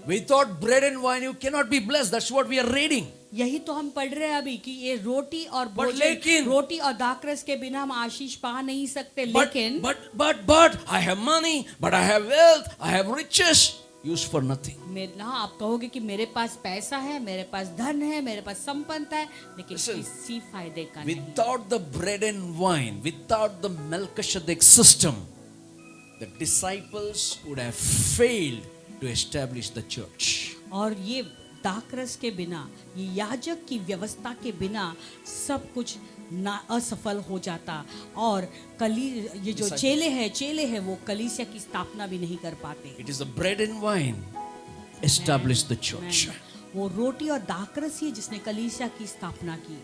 Without bread and wine, you cannot be blessed. That's what we are reading. यही तो हम पढ़ रहे हैं अभी कि ये रोटी और भोजन, लेकिन- रोटी और दाखरस के बिना हम आशीष पा नहीं सकते. लेकिन But I have money, but I have wealth, I have riches, used for nothing. आप कहोगे कि मेरे पास पैसा है, मेरे पास धन है, मेरे पास संपत्ति है, लेकिन Listen, किसी फायदे का नहीं. Without the bread and wine, without the Melchizedek system, the disciples would have failed to establish the church. और ये दाखरस के बिना, ये याजक की व्यवस्था के बिना सब कुछ ना असफल हो जाता. और ये जो चेले हैं वो कलीसिया की स्थापना भी नहीं कर पाते. It is the bread and wine established the church. वो रोटी और दाखरस ही जिसने कलीसिया की स्थापना की.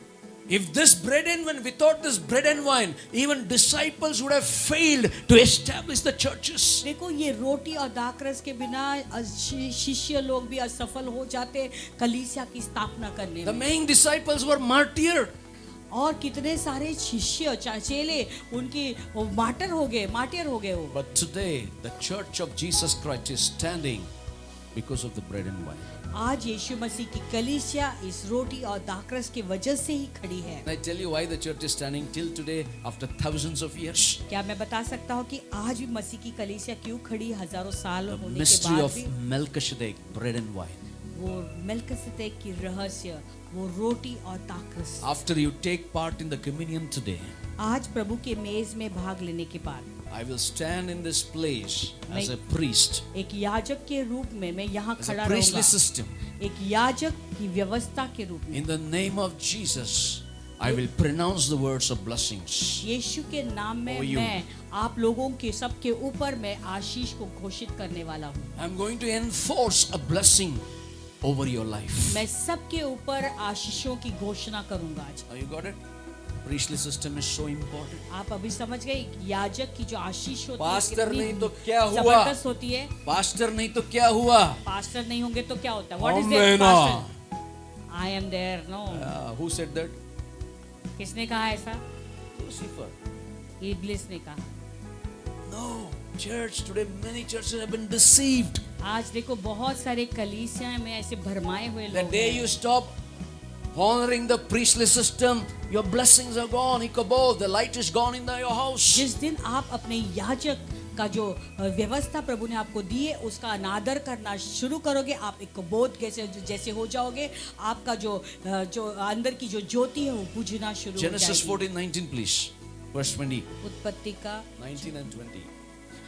If this bread and wine, without this bread and wine, even disciples would have failed to establish the churches. देखो ये रोटी और दाखरस के बिना शिष्य लोग भी असफल हो जाते कलीसिया की स्थापना करने The में. main disciples were martyred. और कितने सारे शिष्य चेले उनकी मार्टर हो गए वो. But today, the church of Jesus Christ is standing because of the bread and wine. आज यीशु मसीह की कलीसिया इस रोटी और दाखरस की वजह से ही खड़ी है. And I tell you why the church is standing till today after thousands of years. क्या मैं बता सकता हूँ कि आज भी मसीह की कलीसिया क्यों खड़ी हजारों साल The होने के mystery बाद of भी? Melchizedek, bread and wine. वो मेल्किसेदेक की रहस्य, वो रोटी और दाखरस. After you take part in the communion today, आज प्रभु के मेज में भाग लेने के बाद I will stand in this place as a priest, एक याजक के रूप में मैं यहाँ as खड़ा a priestly रहूंगा. system. एक याजक की व्यवस्था के रूप में In the name of Jesus, I will pronounce the words of blessings. यीशु के नाम में over you. मैं आप लोगों के सबके ऊपर मैं आशीष को घोषित करने वाला हूँ. I'm going to enforce a blessing over your life. मैं सबके ऊपर आशीषों की घोषणा करूंगा आज. Oh, you got it? Priestly system is so important. आप अभी समझ गए याजक की जो आशीष होती पास्टर है नहीं तो क्या हुआ? जबरदस्त होती है. Pastor नहीं तो क्या हुआ? पास्टर नहीं होंगे तो क्या होता है? What is Amen. that pastor? I am there. No. Who said that? किसने कहा ऐसा? Lucifer. इब्लिस ने कहा. No, church today many churches have been deceived. आज देखो बहुत सारे कलीसियां में ऐसे भरमाए हुए The लोग day हैं. you stop honoring the priestly system, your blessings are gone. Ichabod, the light is gone in your house. जिस दिन आप अपने याजक का जो व्यवस्था प्रभु ने आपको दी है उसका अनादर करना शुरू करोगे, आप एक बोध जैसे हो जाओगे. आपका जो अंदर की जो ज्योति है वो बुझना शुरू हो Genesis जाएगी. 14:19, please. Verse 20. उत्पत्ति का 19 and 20.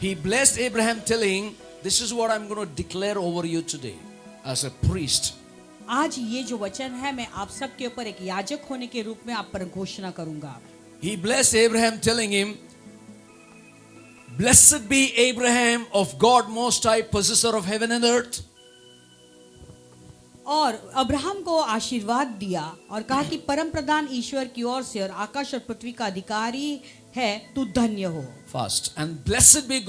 He blessed Abraham, telling, "This is what I'm going to declare over you today as a priest." आज ये जो वचन है मैं आप सबके ऊपर एक याजक होने के रूप में आप पर घोषणा करूंगा. He blessed Abraham, telling him, "Blessed be Abraham of God Most High, possessor of heaven and earth." और अब्राहम को आशीर्वाद दिया और कहा कि परम प्रधान ईश्वर की ओर से और आकाश और पृथ्वी का अधिकारी है, तू धन्य हो. Fast. And blessed be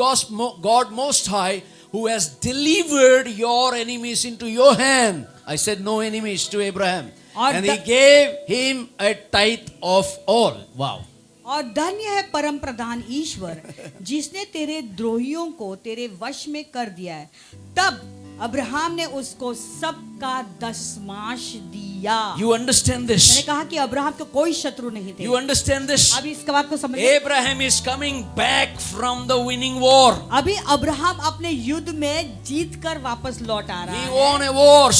God Most High, who has delivered your enemies into your hand. I said no enemies to Abraham. And he gave him a tithe of all. Wow. और धन्य है परम प्रधान ईश्वर जिसने तेरे द्रोहियों को तेरे वश में कर दिया है. तब अब्राहम ने उसको सबका दशमांश दिया. You understand this? मैंने कहा कि अब्राहम को कोई शत्रु नहीं थे. You understand this? अभी इसके बात को समझिए. Abraham is coming back from the winning war. अभी अब्राहम अपने युद्ध में जीत कर वापस लौट आ रहा He है won a war.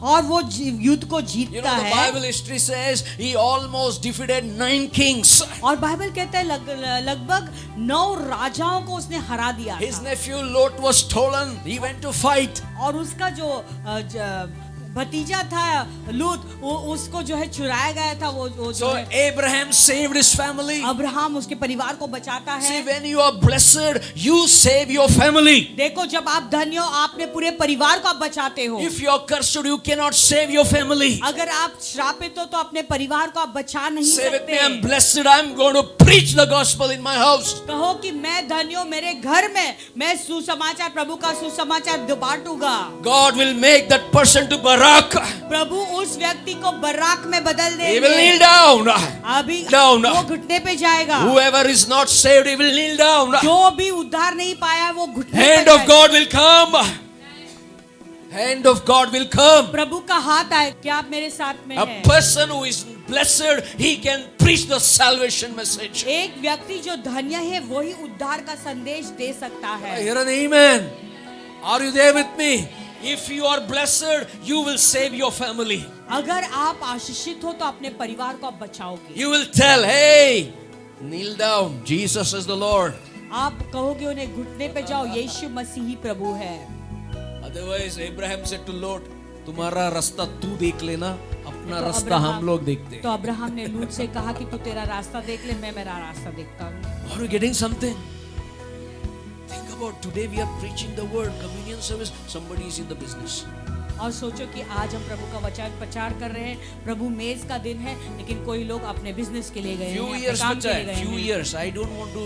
और वो युद्ध को You जीतता know, the है. Bible history says he almost defeated 9 kings. और बाइबल कहता है लगभग 9 राजाओं को उसने हरा दिया His था. nephew Lot was stolen. He went to fight. और उसका जो भतीजा था लूत, उसको जो है चुराया गया था. वो So Abraham saved his family. Abraham उसके परिवार को बचाता See, है. when you are blessed, you save your family. देखो जब आप धन्य हो आपने पूरे परिवार को आप बचाते हो. If you are cursed, you cannot save your family. अगर आप श्रापित हो तो अपने परिवार को आप बचा नहीं Say with me, सकते. I'm blessed. I'm going to preach the gospel in my house. कहो कि मैं धन्य हूं, मेरे घर में मैं सुसमाचार, प्रभु का सुसमाचार बांटूंगा. God will make that person to Barak. प्रभु उस व्यक्ति को बराक में बदल He will kneel देंगे. down. अभी Down. वो घुटने पे जाएगा. Whoever is not saved, he will kneel down. जो भी उद्धार नहीं पाया वो घुटने Hand पे of जाएगा. God will come. hand of God will come. प्रभु का हाथ आए, क्या आप मेरे साथ में A हैं? person who is blessed, he can preach the salvation message. एक व्यक्ति जो धन्य है वही उद्धार का संदेश दे सकता है। Hear an amen. Are you there with me? If you are blessed, you will save your family. अगर आप आशीषित हो तो अपने परिवार को आप बचाओगे। You will tell, hey, kneel down. Jesus is the Lord. आप कहोगे उन्हें घुटने पे जाओ, यीशु मसीह ही प्रभु है। Otherwise, Abraham said to Lot, तुम्हारा रास्ता तू देख लेना, अपना तो रास्ता हम लोग देखते हैं. तो अब्राहम ने लूत से कहा कि तू तेरा रास्ता देख ले, मैं मेरा रास्ता देखता हूँ। Are you getting something? Think about today we are preaching the word, communion service, somebody is in the business. और सोचो कि आज हम प्रभु का वचन प्रचार कर रहे हैं, प्रभु मेज का दिन है, लेकिन कोई लोग अपने बिजनेस के लिए गए हैं, अपने काम के लिए गए Few हैं। years, I don't want to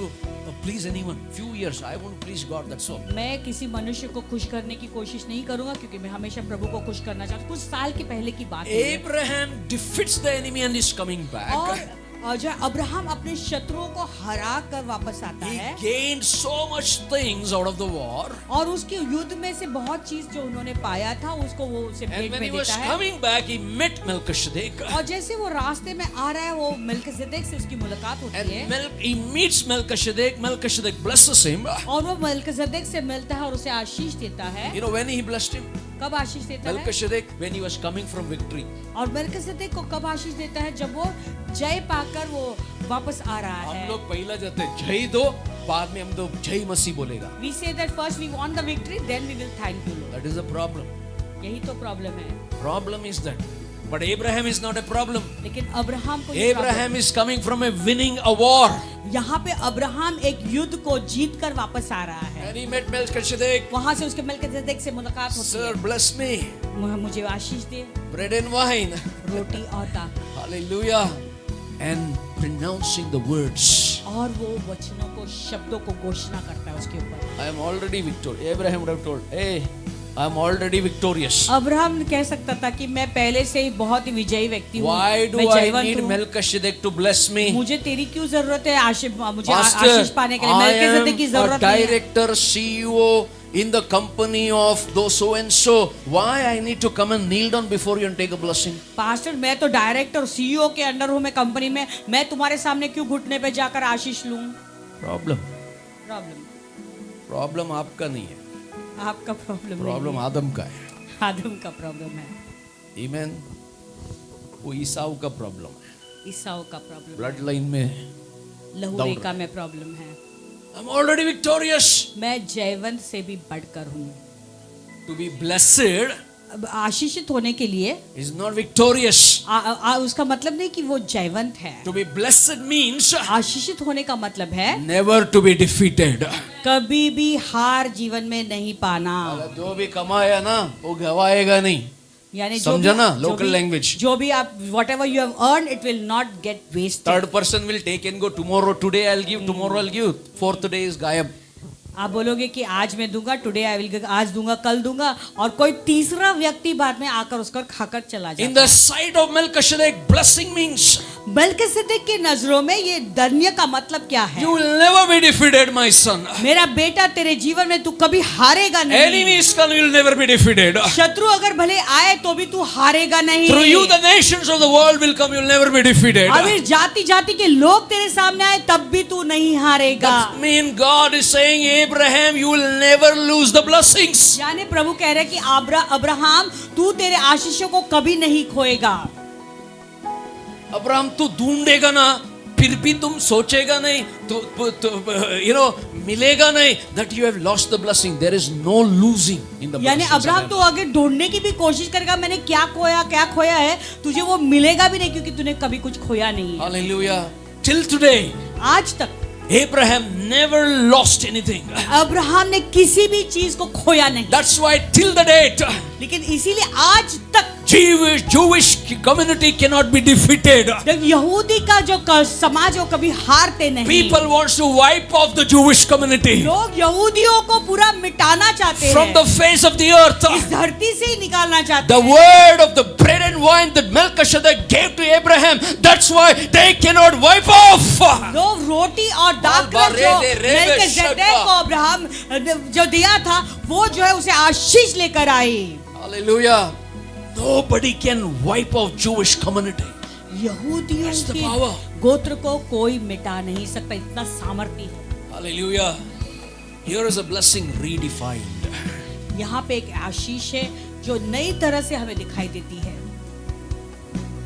please anyone. Few years, I want to please God, that's all. मैं किसी मनुष्य को खुश करने की कोशिश नहीं करूंगा, क्योंकि मैं हमेशा प्रभु को खुश करना चाहता हूँ। कुछ साल के पहले की बात है। Abraham defeats the enemy and is coming back. और जो अब्राहम अपने शत्रुओं को हरा कर वापस आता He है, gained so much things out of the war. और उसके युद्ध में से बहुत चीज जो उन्होंने पाया था उसको वो उसे And भेंट when he में was देता है। coming back, he met Melchizedek. और जैसे वो रास्ते में आ रहा है, वो मेल्किसेदेक से उसकी मुलाकात होती है, And he meets Melchizedek. Melchizedek blesses him. और वो मेल्किसेदेक से मिलता है और उसे आशीष देता है। You know when he blessed him? कब आशीष देता है? Melchizedek, when he was coming from victory. और मेल्किसेदेक को कब आशीष देता है? जब वो जय पाकर वो वापस आ रहा हम है। लोग पहला जाते हैं जय दो, बाद में हम तो जय मसीह बोलेगा. We say that first we want the victory, then we will thank you Lord. That is the problem. यही तो प्रॉब्लम है। Problem is that. But Abraham is not a problem. लेकिन अब्राहम को ये Abraham is coming from a winning a war. problem- यहाँ पे Abraham एक युद्ध को जीत कर वापस आ रहा है। And he met Melchizedek. वहां से उसके मेल्किसेदेक से मुलाकात होती Sir, है। bless me. मुझे आशीष दे, Bread and wine. रोटी और दाख। Hallelujah. And pronouncing the words. और वो वचनों को, शब्दों को घोषणा करता है उसके ऊपर। I am already victorious. Abraham would have told, hey, I am already victorious. Abraham कह सकता था कि मैं पहले से ही बहुत ही विजयी व्यक्ति हूँ, Why do मैं I जयवंत need हूँ। Melchizedek to bless me? मुझे तेरी क्यों जरूरत है? मुझे Pastor, आशीष पाने के लिए I मेल्किसेदेक की am a जरूरत नहीं है। director, CEO in the company of those so and so. Why I need to come and kneel down before you and take a blessing? Pastor, मैं तो डायरेक्टर सीईओ के अंडर हूँ, मैं company में, मैं तुम्हारे सामने क्यों घुटने पे जाकर आशीष लूं? Problem. प्रॉब्लम Problem आपका नहीं है. आपका प्रॉब्लम Problem आदम का है. आदम का प्रॉब्लम है, Amen. वो ईसाऊ का प्रॉब्लम है. ईसाऊ का प्रॉब्लम, ब्लड लाइन में लहू दौड़ रेखा में प्रॉब्लम है। I'm already victorious. मैं जयवंत से भी बढ़कर हूँ। To be blessed अब आशीषित होने के लिए is not victorious. उसका मतलब नहीं कि वो जयवंत है। To be blessed means आशीषित होने का मतलब है never to be defeated. कभी भी हार जीवन में नहीं पाना। जो भी कमाया ना वो गवाएगा नहीं. यानी समझा ना? Local language. जो भी आप whatever you have earned, it will not get wasted. Third person will take and go. Tomorrow, today I'll give. Tomorrow I'll give. Fourth day is गायब. आप बोलोगे कि आज मैं दूंगा, टुडे आई विल, आज दूंगा, कल दूंगा, और कोई तीसरा व्यक्ति बाद में आकर उसको खाकर चला जाता है। In the sight of Melchizedek, blessing means मेल्किसेदेक की नजरों में ये धन्य का मतलब क्या है? you will never be defeated, my son. मेरा बेटा, तेरे जीवन में तू कभी हारेगा नहीं। Enemies come, you will never be defeated. शत्रु अगर भले आए तो भी तू हारेगा नहीं। Through you, the nations of the world will come. You will never be defeated. अगर जाति जाति के लोग तेरे सामने आए तब भी तू नहीं हारेगा। That means God is saying, Abraham, you will never lose the blessings. यानी प्रभु कह रहे कि अब्राहम, तू तेरे आशीषों को कभी नहीं खोएगा। अब्राहम तू ढूंढेगा ना, फिर भी तुम सोचेगा नहीं, तो मिलेगा नहीं, that you have lost the blessing. There is no losing in the यानी blessings. अब्राहम तो आगे ढूंढने की भी कोशिश करेगा, मैंने क्या खोया है, तुझे वो मिलेगा भी नहीं, क्योंकि तूने कभी कुछ खोया नहीं है। Hallelujah. Till today, आज तक Abraham never lost anything. Abraham ने किसी भी चीज को खोया नहीं। That's why till the date, लेकिन इसीलिए आज तक Jewish community cannot be defeated. यहूदी का जो समाज वो कभी हारते नहीं। People wants to wipe off the Jewish community लोग यहूदियों को पूरा मिटाना चाहते from हैं, the face of the earth. इस धरती से ही निकालना चाहते The हैं। word of the bread and wine that Melchizedek gave to Abraham, that's why they cannot wipe off. लोग रोटी और दाखलत जो मेल्किसेदेक को अब्राहम जो दिया था, वो जो है उसे आशीष लेकर आए। Hallelujah. Nobody can wipe out Jewish community. यहूदियों That's the के power. गोत्र को कोई मिटा नहीं सकता, इतना सामर्थ्य है। Hallelujah. Here is a blessing redefined. यहाँ पे एक आशीष है जो नई तरह से हमें दिखाई देती है।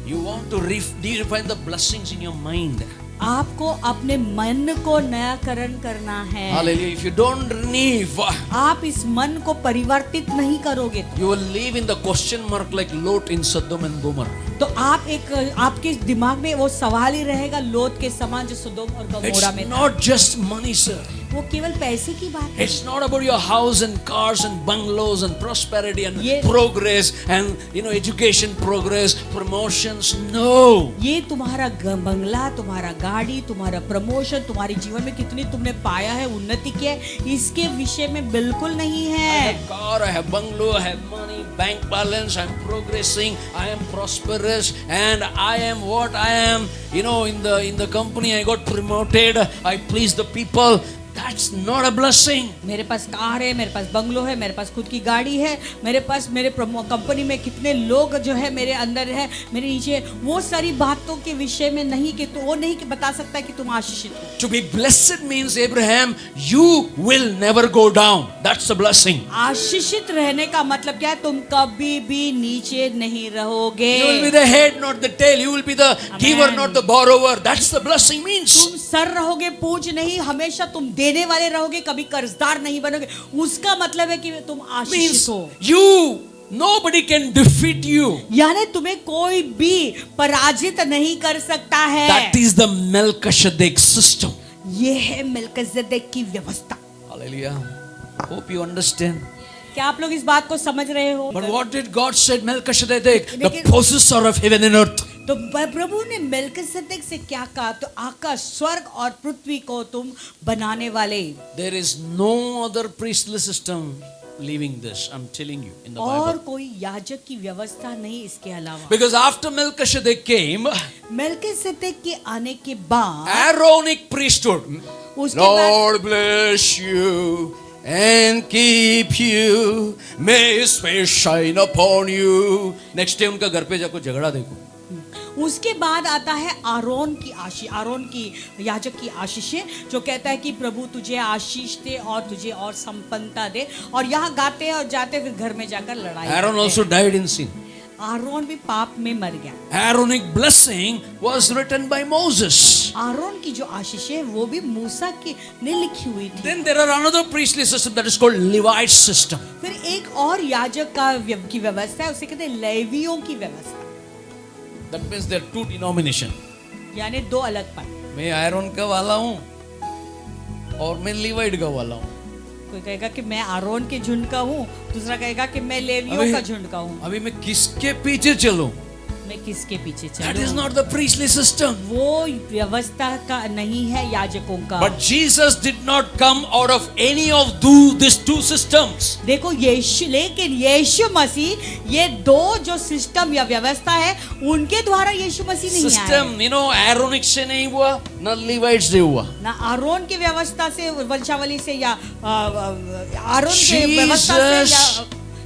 You want to redefine the blessings in your mind. आपको अपने मन को नयाकरण करना है। Hallelujah. If you don't renew, आप इस मन को परिवर्तित नहीं करोगे you will live in the question mark like Lot in Sodom and Gomorrah. तो आप एक आपके दिमाग में वो सवाल ही रहेगा लोत के समान जो सदोम और गमोरा में It's था। not just money, sir. वो केवल पैसे की बात है। It's not about your house and cars and bungalows and prosperity and ये- progress and education progress, promotions. No. ये तुम्हारा बंगला, तुम्हारा गाड़ी, तुम्हारा प्रमोशन, तुम्हारे जीवन में कितनी तुमने पाया है, उन्नति की है, इसके विषय में बिल्कुल नहीं I है। have car, I have bungalow, I have money, bank balance, I'm progressing, I am prosperous, and I am what I am. In the company I got promoted, I please the people. That's not a blessing. मेरे पास car है, मेरे पास bungalow है, मेरे पास खुद की गाड़ी है, मेरे पास मेरे कंपनी में कितने लोग जो है मेरे अंदर है, मेरे नीचे, वो सारी बातों के विषय में नहीं कि तो वो नहीं कि बता सकता है कि तुम आशीषित हो। To be blessed means, Abraham, you will never go down. That's a blessing. आशीषित रहने का मतलब क्या है? तुम कभी भी नीचे नहीं रहोगे। You will be the head, not the tail. You will be the giver, not the borrower. That's the blessing means. तुम सर रहोगे, पूंछ नहीं, हमेशा तुम देने वाले रहोगे, कभी कर्जदार नहीं बनोगे। उसका मतलब है कि तुम आशीषित Means हो। you, nobody can defeat you. यानी तुम्हें कोई भी पराजित नहीं कर सकता है। That is the Melchizedek system. ये है मेल्किजेदेक की व्यवस्था। Hallelujah. Hope you understand. क्या आप लोग इस बात को समझ रहे हो? But what did God said Melchizedek, the लेकिन- possessor of heaven and earth? तो प्रभु ने मेल्किसेदेक से क्या कहा? तो आकाश, स्वर्ग और पृथ्वी को तुम बनाने वाले। There is no other priestly system leaving this. I'm telling you in the और Bible. कोई याजक की व्यवस्था नहीं इसके अलावा। Because after Melchizedek came, मेल्किसेदेक के आने के बाद Aaronic priesthood. उसके बाद Lord bless you and keep you. May His face shine upon you. Next day उनका घर पे जाकर झगड़ा देखो. उसके बाद आता है आरोन की आशीष, आरोन की याजक की आशीषें, जो कहता है कि प्रभु तुझे आशीष दे और तुझे और संपन्नता दे, और यहाँ गाते हैं और जाते फिर घर में जाकर लड़ाई Aaron करते also हैं। died in sin. आरोन भी पाप में मर गया। Aaronic blessing was written by Moses. Aron की जो आशीष है वो भी मूसा की ने लिखी हुई थी। Then there are another priestly system that is called Levite system. फिर एक और याजक की व्यवस्था है, उसे कहते हैं लेवियों की व्यवस्था। That means there are two denominations. यानी दो अलग पद। मैं आयरन का वाला हूँ और मैं लिवाइट का वाला हूँ. कोई कहेगा कि मैं आरोन के झुंड का हूँ, दूसरा कहेगा कि मैं लेवियों का झुंड का हूँ। अभी मैं किसके पीछे चलूं? मैं किसके पीछे That is चलूं? not the priestly system. वो व्यवस्था का नहीं है याजकों का। But Jesus did not come out of any of these two systems. देखो यीशु, लेकिन यीशु मसीह ये दो जो सिस्टम या व्यवस्था है उनके द्वारा यीशु मसीह नहीं आया। System, Aaronic से नहीं हुआ, ना Levites से हुआ. ना आरोन की व्यवस्था से, वंशावली से, या आरोन की व्यवस्था से, या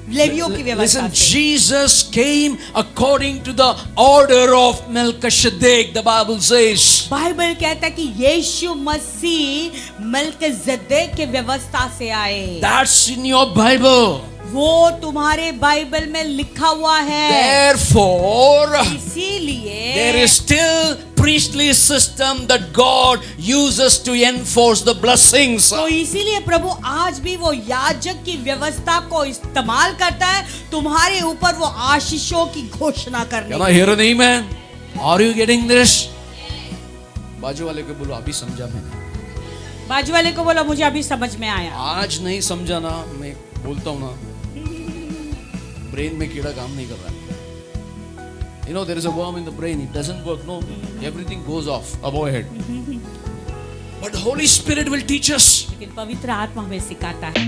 लेवियों की व्यवस्था Listen, से। Jesus came according to the order of Melchizedek, the Bible says. Bible कहता है कि यीशु मसीह मेल्किजेदेक के व्यवस्था से आए। That's in your Bible. वो तुम्हारे बाइबल में लिखा हुआ है। Therefore, इसीलिए there is still priestly system that God uses to enforce the blessings. तो इसीलिए प्रभु आज भी वो याजक की व्यवस्था को इस्तेमाल करता है तुम्हारे ऊपर वो आशीषों की घोषणा करने Can I hear an amen? Are you getting this? बाजू वाले को बोलो अभी समझा मैंने. बाजू वाले को बोला मुझे अभी समझ में आया। आज नहीं समझा ना, मैं बोलता हूँ ना, ब्रेन में कीड़ा काम नहीं कर रहा है. There is a worm in the brain, it doesn't work, no, everything goes off above head. But the Holy Spirit will teach us. लेकिन पवित्र आत्मा हमें सिखाता है।